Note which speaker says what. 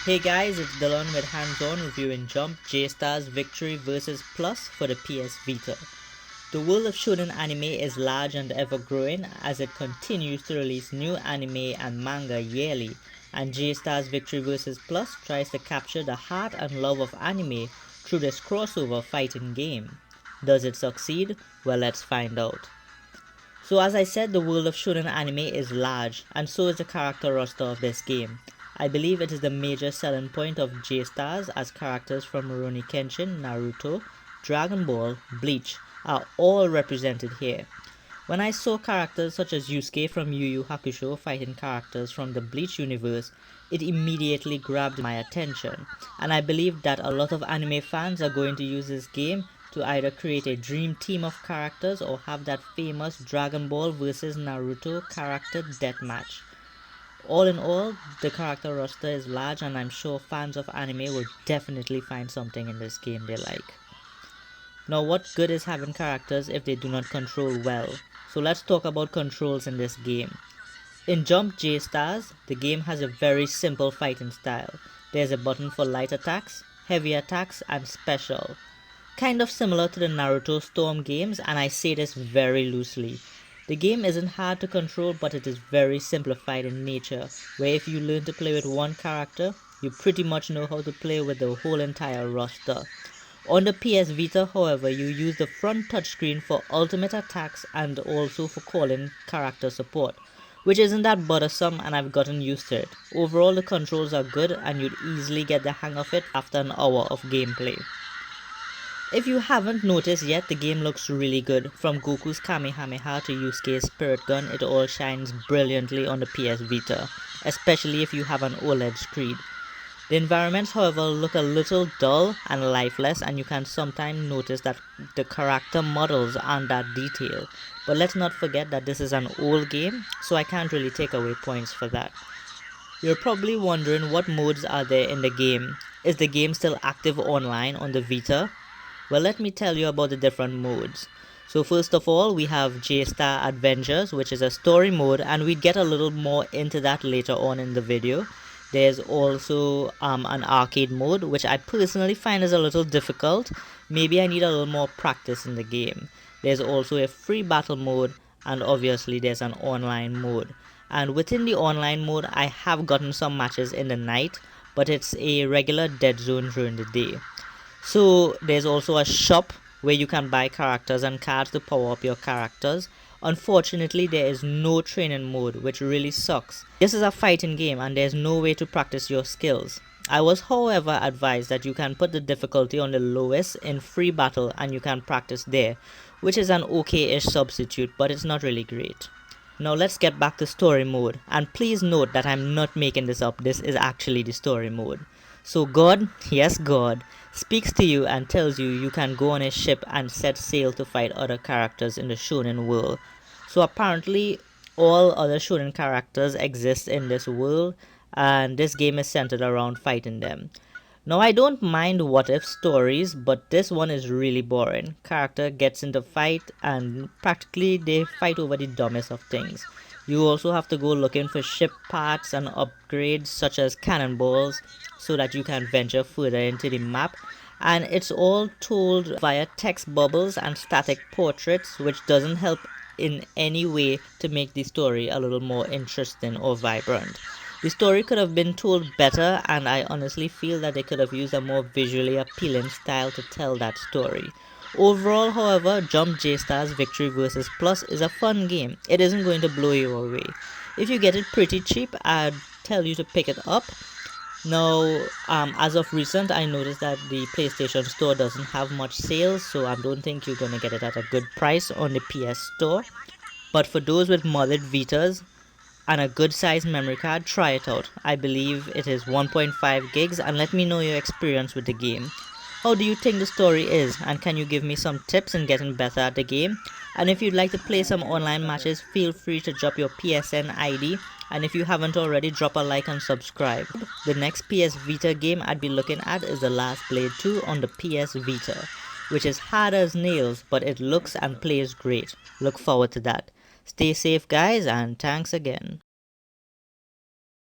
Speaker 1: Hey guys, it's Dylan with hands-on reviewing Jump J-Star's Victory vs. Plus for the PS Vita. The world of shonen anime is large and ever-growing as it continues to release new anime and manga yearly, and J-Star's Victory vs. Plus tries to capture the heart and love of anime through this crossover fighting game. Does it succeed? Well, let's find out. So as I said, the world of shonen anime is large, and so is the character roster of this game. I believe it is the major selling point of J-Stars, as characters from Rurouni Kenshin, Naruto, Dragon Ball, Bleach are all represented here. When I saw characters such as Yusuke from Yu Yu Hakusho fighting characters from the Bleach universe, it immediately grabbed my attention, and I believe that a lot of anime fans are going to use this game to either create a dream team of characters or have that famous Dragon Ball vs Naruto character deathmatch. All in all, the character roster is large, and I'm sure fans of anime will definitely find something in this game they like. Now, what good is having characters if they do not control well? So let's talk about controls in this game. In Jump J-Stars, the game has a very simple fighting style. There's a button for light attacks, heavy attacks, and special. Kind of similar to the Naruto Storm games, and I say this very loosely. The game isn't hard to control, but it is very simplified in nature, where if you learn to play with one character, you pretty much know how to play with the whole entire roster. On the PS Vita, however, you use the front touchscreen for ultimate attacks and also for calling character support, which isn't that bothersome, and I've gotten used to it. Overall, the controls are good and you'd easily get the hang of it after an hour of gameplay. If you haven't noticed yet, the game looks really good. From Goku's Kamehameha to Yusuke's Spirit Gun, it all shines brilliantly on the PS Vita, especially if you have an OLED screen. The environments, however, look a little dull and lifeless, and you can sometimes notice that the character models aren't that detailed. But let's not forget that this is an old game, so I can't really take away points for that. You're probably wondering what modes are there in the game. Is the game still active online on the Vita? Well, let me tell you about the different modes. So first of all, we have J-Star Adventures, which is a story mode, and we get a little more into that later on in the video. There's also an arcade mode, which I personally find is a little difficult. Maybe I need a little more practice in the game. There's also a free battle mode, and obviously there's an online mode. And within the online mode, I have gotten some matches in the night, but it's a regular dead zone during the day. So there's also a shop where you can buy characters and cards to power up your characters. Unfortunately, there is no training mode, which really sucks. This is a fighting game and there's no way to practice your skills. I was however advised that you can put the difficulty on the lowest in free battle and you can practice there, which is an okay-ish substitute, but it's not really great. Now let's get back to story mode, and please note that I'm not making this up, this is actually the story mode. So God, yes God, speaks to you and tells you you can go on a ship and set sail to fight other characters in the shonen world. So apparently all other shonen characters exist in this world, and this game is centered around fighting them. Now I don't mind what if stories, but this one is really boring. Character gets into fight and practically they fight over the dumbest of things. You also have to go looking for ship parts and upgrades such as cannonballs so that you can venture further into the map, and it's all told via text bubbles and static portraits, which doesn't help in any way to make the story a little more interesting or vibrant. The story could have been told better, and I honestly feel that they could have used a more visually appealing style to tell that story. Overall, however, Jump J-Star's Victory vs. Plus is a fun game. It isn't going to blow you away. If you get it pretty cheap, I'd tell you to pick it up. Now, as of recent, I noticed that the PlayStation Store doesn't have much sales, so I don't think you're going to get it at a good price on the PS Store. But for those with modded Vitas and a good sized memory card, try it out. I believe it is 1.5 gigs, and let me know your experience with the game. How do you think the story is, and can you give me some tips in getting better at the game? And if you'd like to play some online matches, feel free to drop your PSN ID, and if you haven't already, drop a like and subscribe. The next PS Vita game I'd be looking at is The Last Blade 2 on the PS Vita, which is hard as nails, but it looks and plays great. Look forward to that. Stay safe guys, and thanks again.